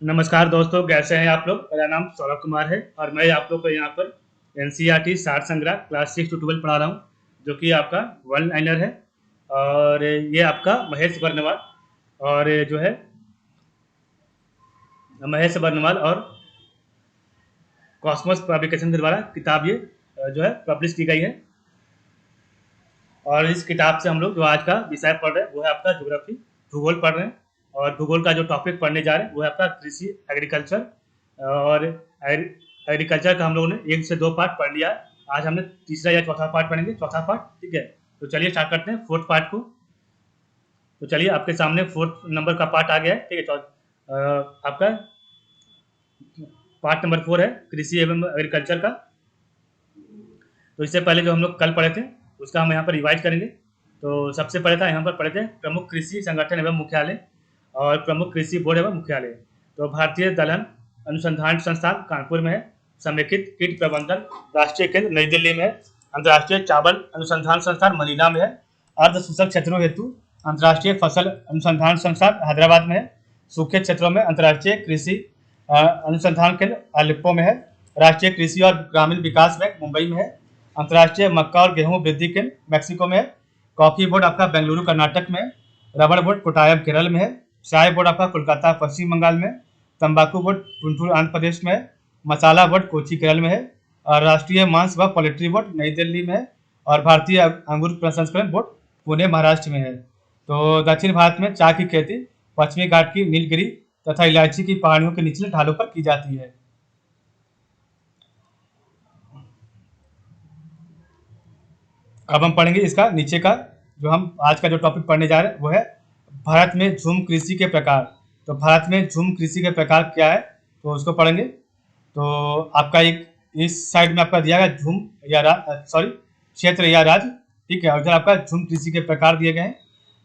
नमस्कार दोस्तों, कैसे हैं आप लोग। मेरा नाम सौरभ कुमार है और मैं आप लोग को यहाँ पर एनसीईआरटी सार संग्रह क्लास 6 to 12 पढ़ा रहा हूँ, जो कि आपका वन लाइनर है। और ये आपका महेश बर्नवाल और कॉस्मोस पब्लिकेशन के द्वारा किताब ये जो है पब्लिश की गई है। और इस किताब से हम लोग जो आज का विषय पढ़ रहे हैं वो है आपका ज्योग्राफी, भूगोल पढ़ रहे हैं। और भूगोल का जो टॉपिक पढ़ने जा रहे हैं वो है आपका कृषि, एग्रीकल्चर। और एग्रीकल्चर का हम लोगों ने 1 से 2 पार्ट पढ़ लिया है। आज हमने तीसरा या चौथा पार्ट पढ़ेंगे, चौथा पार्ट। ठीक है, तो चलिए स्टार्ट करते हैं फोर्थ पार्ट को। तो चलिए, आपके सामने फोर्थ नंबर का पार्ट आ गया है। ठीक है, आपका पार्ट नंबर 4 है कृषि एवं एग्रीकल्चर का। तो इससे पहले जो हम लोग कल पढ़े थे उसका हम यहाँ पर रिवाइज करेंगे। तो सबसे पहले था यहाँ पर पढ़े थे प्रमुख कृषि संगठन एवं मुख्यालय और प्रमुख कृषि बोर्ड एवं मुख्यालय। तो भारतीय दलहन अनुसंधान संस्थान कानपुर में है, समेकित कीट प्रबंधन राष्ट्रीय केंद्र नई दिल्ली में है, अंतर्राष्ट्रीय चावल अनुसंधान संस्थान मनीला में है, अर्ध सूचक क्षेत्रों हेतु अंतर्राष्ट्रीय फसल अनुसंधान संस्थान हैदराबाद में है, सूखे क्षेत्रों में अंतर्राष्ट्रीय कृषि अनुसंधान केंद्र अलिप्पो में है, राष्ट्रीय कृषि और ग्रामीण विकास बैंक मुंबई में है, अंतर्राष्ट्रीय मक्का और गेहूं वृद्धि केंद्र मैक्सिको में है, कॉफी बोर्ड आपका बेंगलुरु कर्नाटक में है, रबड़ बोर्ड कोटायम केरल में है, चाय बोर्ड आपका कोलकाता पश्चिम बंगाल में, तंबाकू बोर्ड गुंटूर आंध्र प्रदेश में है, मसाला बोर्ड कोची केरल में है, और राष्ट्रीय मांस व पोल्ट्री बोर्ड नई दिल्ली में है, और भारतीय अंगूर प्रसंस्करण बोर्ड पुणे महाराष्ट्र में है। तो दक्षिण भारत में चाय की खेती पश्चिमी घाट की नीलगिरी तथा इलायची की पहाड़ियों के निचले ढालों पर की जाती है। अब हम पढ़ेंगे इसका नीचे का, जो हम आज का जो टॉपिक पढ़ने जा रहे हैं वो है भारत में झूम कृषि के प्रकार। तो भारत में झूम कृषि के प्रकार क्या है तो उसको पढ़ेंगे। तो आपका एक इस साइड में आपका दिया गया झूम या क्षेत्र या राज्य। ठीक है, और इधर आपका झूम कृषि के प्रकार दिए गए हैं।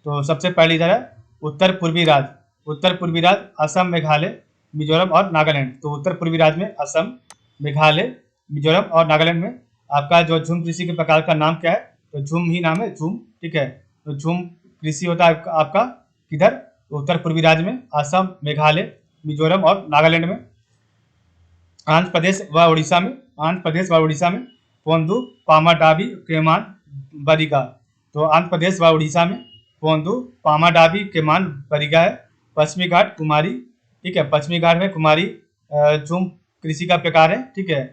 तो सबसे पहले इधर है उत्तर पूर्वी राज्य। उत्तर पूर्वी राज्य असम, मेघालय, मिजोरम और नागालैंड। तो उत्तर पूर्वी राज्य में असम, मेघालय, मिजोरम और नागालैंड में आपका जो झूम कृषि के प्रकार का नाम क्या है तो झूम ही नाम है, झूम। ठीक है, तो झूम कृषि होता है आपका किधर, उत्तर पूर्वी राज्य में असम, मेघालय, मिजोरम और नागालैंड में। आंध्र प्रदेश व उड़ीसा में पोंदू, पामाडाबी, केमान, बरिगा। तो आंध्र प्रदेश व उड़ीसा में पोंदू, पामाडाबी, केमान, बरिगा है। पश्चिमी घाट कुमारी। ठीक है, पश्चिमी घाट में कुमारी झूम कृषि का प्रकार है। ठीक है,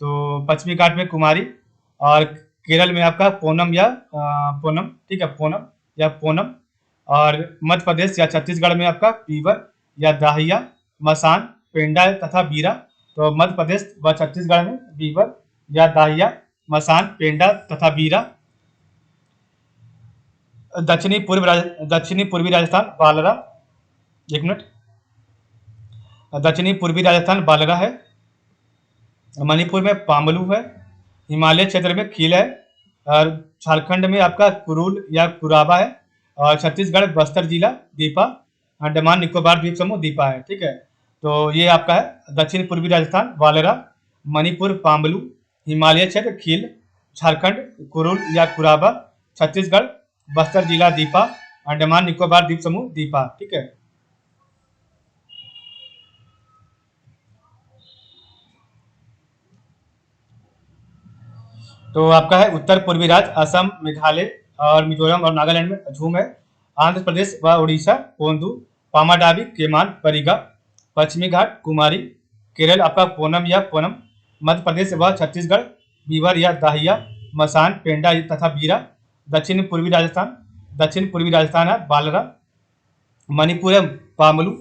तो पश्चिमी घाट में कुमारी। और केरल में आपका पोनम या पोनम। ठीक है, पोनम या पोनम। और मध्य प्रदेश या छत्तीसगढ़ में आपका पीवर या दाहिया, मसान, पेंडा तथा बीरा। तो मध्य प्रदेश व छत्तीसगढ़ में बीवर या दाहिया, मसान, पेंडा तथा बीरा। दक्षिणी पूर्वी राजस्थान बालरा। एक मिनट, दक्षिणी पूर्वी राजस्थान बालरा है। मणिपुर में पामलू है। हिमालय क्षेत्र में खील है। और झारखंड में आपका कुरुल या कुराबा है। और छत्तीसगढ़ बस्तर जिला दीपा। अंडमान निकोबार द्वीप समूह दीपा है। ठीक है, तो ये आपका है दक्षिण पूर्वी राजस्थान बालरा, मणिपुर पामलू, हिमालय क्षेत्र खील, झारखंड कुरुल या कुराबा, छत्तीसगढ़ बस्तर जिला दीपा, अंडमान निकोबार द्वीप समूह दीपा। ठीक है, तो आपका है उत्तर पूर्वी राज्य असम, मेघालय और मिजोरम और नागालैंड में झूम है। आंध्र प्रदेश व उड़ीसा पोंदू, पामाडाबी, केमान, परिगा। पश्चिमी घाट कुमारी। केरल आपका पोनम या पोनम। मध्य प्रदेश व छत्तीसगढ़ बीवर या दाहिया, मसान, पेंडा तथा बीरा। दक्षिण पूर्वी राजस्थान है बालरा। मणिपुर है पामलू।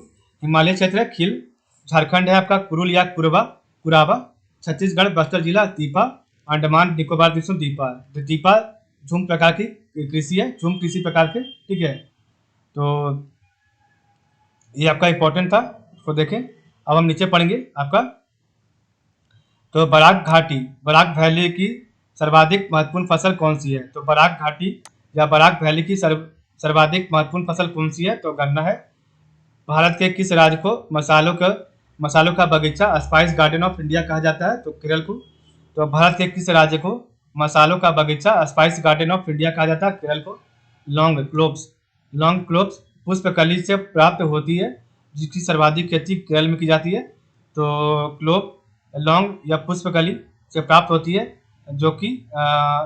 हिमालय क्षेत्र है खील। झारखंड है आपका कुरुल या कुराबा। छत्तीसगढ़ बस्तर जिला दीपा, अंडमान निकोबार द्वीप समूह दीपा। तो दीपा झूम प्रकार की कृषि है, झूम कृषि प्रकार के। ठीक है, तो ये आपका इंपॉर्टेंट था, उसको देखें। अब हम नीचे पढ़ेंगे आपका। तो बराक वैली की सर्वाधिक महत्वपूर्ण फसल कौन सी है। तो बराक घाटी या बराक वैली की सर्वाधिक महत्वपूर्ण फसल कौन सी है तो गन्ना है। भारत के किस राज्य को मसालों का बगीचा स्पाइस गार्डन ऑफ इंडिया कहा जाता है तो केरल को। तो भारत के किस राज्य को मसालों का बगीचा स्पाइस गार्डन ऑफ इंडिया कहा जाता है केरल को। लॉन्ग क्लोव्स पुष्पकली से प्राप्त होती है जिसकी सर्वाधिक खेती केरल में की जाती है, तो क्लोव लौंग या पुष्पकली से प्राप्त होती है, जो कि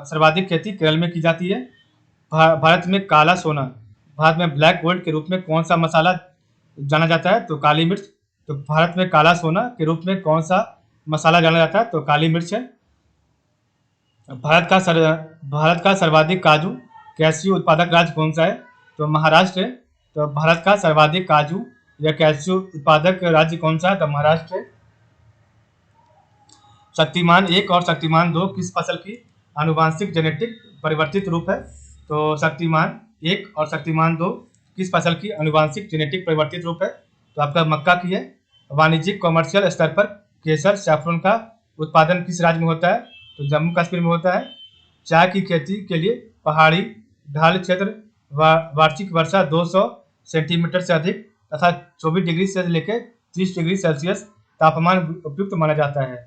सर्वाधिक खेती केरल में की जाती है। भारत में काला सोना, भारत में ब्लैक गोल्ड के रूप में कौन सा मसाला जाना जाता है? तो काली मिर्च। तो भारत में काला सोना के रूप में कौन सा मसाला जाना जाता है? तो काली मिर्च है। भारत का सर्वाधिक काजू कैश्यू उत्पादक राज्य कौन सा है? तो महाराष्ट्र है। तो भारत का सर्वाधिक काजू या कैश्यू उत्पादक राज्य कौन सा है? तो महाराष्ट्र है। शक्तिमान 1 और शक्तिमान 2 किस फसल की आनुवांशिक जेनेटिक परिवर्तित रूप है? तो शक्तिमान 1 और शक्तिमान 2 किस फसल की आनुवांशिक जेनेटिक परिवर्तित रूप है? तो आपका मक्का की है। वाणिज्यिक कॉमर्शियल स्तर पर केसर सैफरन का उत्पादन किस राज्य में होता है? तो जम्मू कश्मीर में होता है। चाय की खेती के लिए पहाड़ी ढाल क्षेत्र वार्षिक वर्षा 200 सेंटीमीटर से अधिक तथा 24 डिग्री से लेकर 30 डिग्री सेल्सियस तापमान उपयुक्त माना जाता है।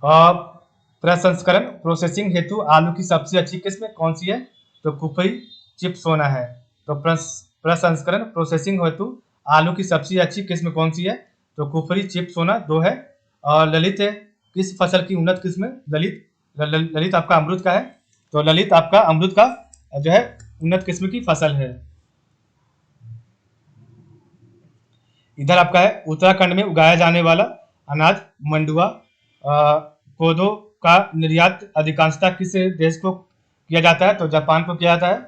और प्रसंस्करण प्रोसेसिंग हेतु आलू की सबसे अच्छी किस्म कौन सी है? तो कुफरी चिप सोना है। तो प्रसंस्करण प्रोसेसिंग हेतु आलू की सबसे अच्छी किस्म कौन सी है? तो कुफरी चिप सोना 2 है। और ललित है किस फसल की उन्नत किस्म? ललित आपका अमरूद का है। तो ललित आपका अमरूद का जो है उन्नत किस्म की फसल है। इधर आपका है उत्तराखंड में उगाया जाने वाला अनाज मंडुआ कोदो का निर्यात अधिकांशतः किस देश को किया जाता है? तो जापान को किया जाता है।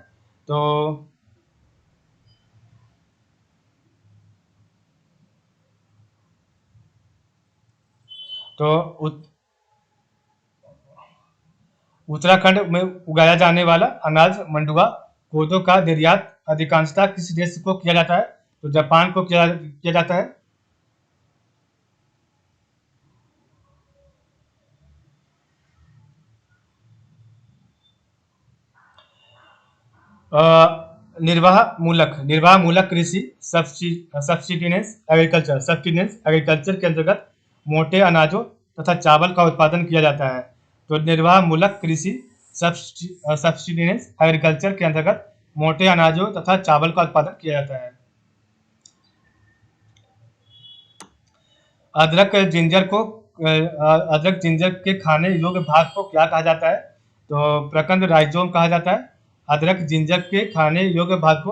तो उत्तराखंड में उगाया जाने वाला अनाज मंडुआ कोदो का निर्यात अधिकांशतः किस देश को किया जाता है? तो जापान को किया जाता है। निर्वाह मूलक कृषि सब्सिस्टेंस एग्रीकल्चर के अंतर्गत मोटे अनाजों तथा चावल का उत्पादन किया जाता है। तो निर्वाह मूलक कृषि सब्सिस्टेंस एग्रीकल्चर के अंतर्गत मोटे अनाजों तथा चावल का उत्पादन किया जाता है। अदरक जिंजर के खाने योग्य भाग को क्या कहा जाता है? तो प्रकंद राइजोम कहा जाता है। अदरक जिंजर के खाने योग्य भाग को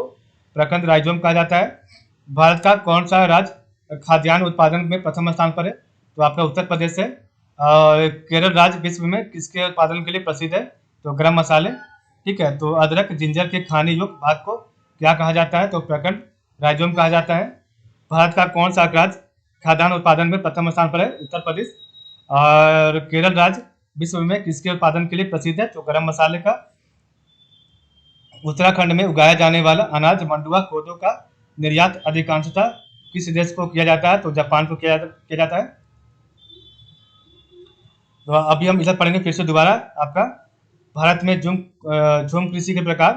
प्रकंद राइजोम कहा जाता है। भारत का कौन सा राज्य खाद्यान्न उत्पादन में प्रथम स्थान पर है? तो आपका उत्तर प्रदेश है। केरल राज्य विश्व में किसके उत्पादन के लिए प्रसिद्ध है? तो गरम मसाले। ठीक है। तो अदरक जिंजर के खाने योग्य भाग को क्या कहा जाता है? तो प्रकंद राइजोम कहा जाता है। भारत का कौन सा राज्य खाद्यान्न उत्पादन में प्रथम स्थान पर है? उत्तर प्रदेश। और केरल राज्य विश्व में किसके उत्पादन के लिए प्रसिद्ध है? तो गरम मसाले का। उत्तराखंड में उगाया जाने वाला अनाज मंडुआ कोदो का निर्यात अधिकांशतः किस देश को किया जाता है? तो जापान को किया जाता है। तो अभी हम इधर पढ़ेंगे फिर से दोबारा आपका भारत में झूम कृषि के प्रकार।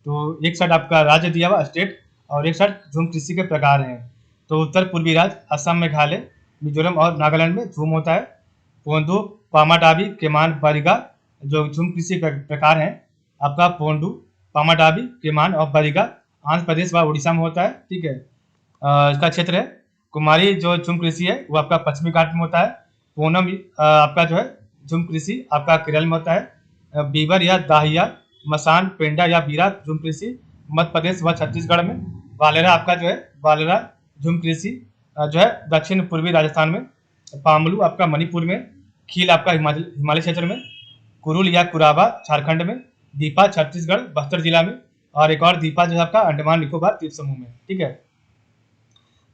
तो एक साइड आपका राज्य दिया हुआ स्टेट और एक साइड झूम कृषि के प्रकार हैं। तो उत्तर पूर्वी राज्य असम मेघालय मिजोरम और नागालैंड में झूम होता है। पोंदू पामाडाबी केमान बरिगा जो झूम कृषि प्रकार हैं आपका पोंडू पामाडाबी केमान और बरिगा आंध्र प्रदेश व उड़ीसा में होता है। ठीक है। इसका क्षेत्र है। कुमारी जो झूम कृषि है वो आपका पश्चिमी घाट में होता है। पूनम आपका जो है झूम कृषि आपका केरल में होता है। बीबर या दाहिया मसान पेंडा या बीरा झूम कृषि मध्य प्रदेश व छत्तीसगढ़ में। वालेरा आपका जो है वालेरा झूम कृषि जो है दक्षिण पूर्वी राजस्थान में। पामलू आपका मणिपुर में। खील आपका हिमालय क्षेत्र में। कुरुल या कुराबा झारखंड में। दीपा छत्तीसगढ़ बस्तर जिला में। और एक और दीपा जो है आपका अंडमान निकोबार द्वीप समूह में। ठीक है।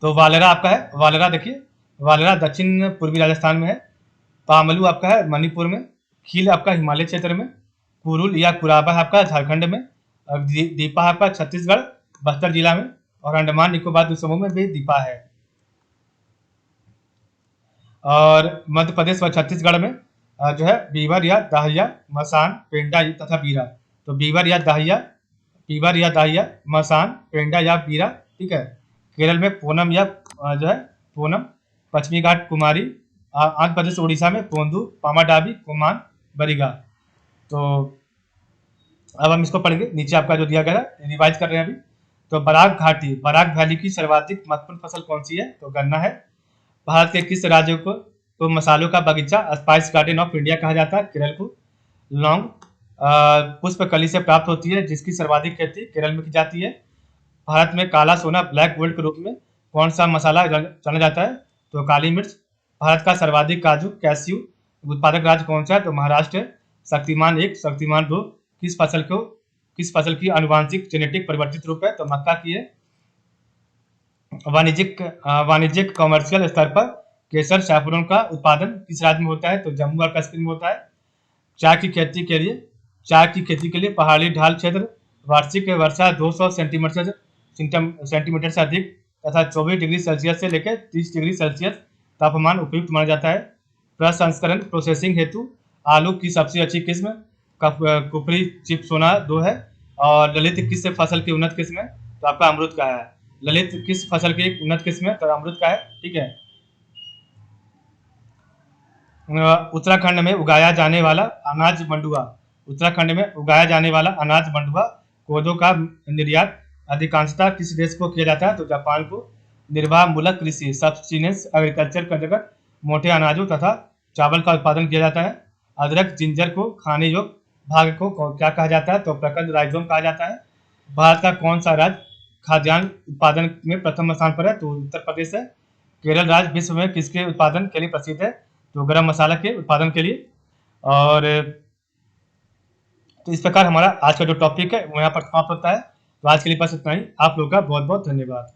तो वालेरा आपका है वालेरा देखिए वालेरा दक्षिण पूर्वी राजस्थान में है। पामलू आपका है मणिपुर में। खील आपका हिमालय क्षेत्र में। कुरुल या कुराबा आपका झारखंड में। दीपा आपका छत्तीसगढ़ बस्तर जिला में। और अंडमान निकोबार द्वीप समूह में भी दीपा है। और मध्य प्रदेश व छत्तीसगढ़ में जो है बीवर या दाहिया मसान पेंडा तथा बीरा। तो बीवर या दाहिया मसान पेंडा या बीरा। ठीक है। केरल में पूनम या जो है पूनम। पश्चिमी घाट कुमारी। आंध्र प्रदेश उड़ीसा में पोंदू पामाडाबी कुमान बरिगा। तो अब हम इसको पढ़ेंगे नीचे आपका जो दिया गया है रिवाइज कर रहे हैं अभी। तो बराक वैली की सर्वाधिक महत्वपूर्ण फसल कौन सी है? तो गन्ना है। भारत के किस राज्य को तो मसालों का बगीचा स्पाइस गार्डन ऑफ इंडिया कहा जाता है? केरल को। लौंग पुष्प कली से प्राप्त होती है, जिसकी सर्वाधिक खेती केरल में की जाती है। भारत में काला सोना ब्लैक गोल्ड के रूप में कौन सा मसाला जाना जाता है? तो काली मिर्च। भारत का सर्वाधिक काजू कैस्यू उत्पादक राज्य कौन सा है? तो महाराष्ट्र है। शक्तिमान 1 शक्तिमान 2 किस फसल की आनुवांशिक जेनेटिक परिवर्तित रूप है? तो मक्का की है। वाणिज्यिक कॉमर्शियल स्तर पर केसर सैफरन का उत्पादन किस राज्य में होता है? तो जम्मू और कश्मीर में होता है। चाय की खेती के लिए पहाड़ी ढाल क्षेत्र वार्षिक वर्षा 200 सेंटीमीटर से अधिक तथा 24 डिग्री सेल्सियस से लेकर 30 डिग्री सेल्सियस तापमान उपयुक्त माना जाता है। प्रसंस्करण प्रोसेसिंग हेतु आलू की सबसे अच्छी किस्म कुफरी चिप सोना 2 है। और ललित किस फसल की उन्नत किस्म है? तो आपका अमरूद का है। ललित किस फसल की उन्नत किस्म है? तो अमरूद का है। ठीक है। उत्तराखंड में उगाया जाने वाला अनाज मंडुआ कोदो का निर्यात अधिकांशतः किस देश को किया जाता है? तो जापान को। निर्वाह मूलक कृषि सब्सिस्टेंस एग्रीकल्चर के अंतर्गत मोटे अनाजों तथा चावल का उत्पादन किया जाता है। अदरक जिंजर को खाने योग्य भाग को क्या कहा जाता है? तो प्रकंद राइजोम कहा जाता है। भारत का कौन सा राज्य खाद्यान्न उत्पादन में प्रथम स्थान पर है? तो उत्तर प्रदेश है। केरल राज्य विश्व में किसके उत्पादन के लिए प्रसिद्ध है? तो गरम मसाला के उत्पादन के लिए। और तो इस प्रकार हमारा आज का जो टॉपिक है वो यहाँ पर समाप्त होता है। तो आज के लिए बस इतना ही। आप लोगों का बहुत बहुत धन्यवाद।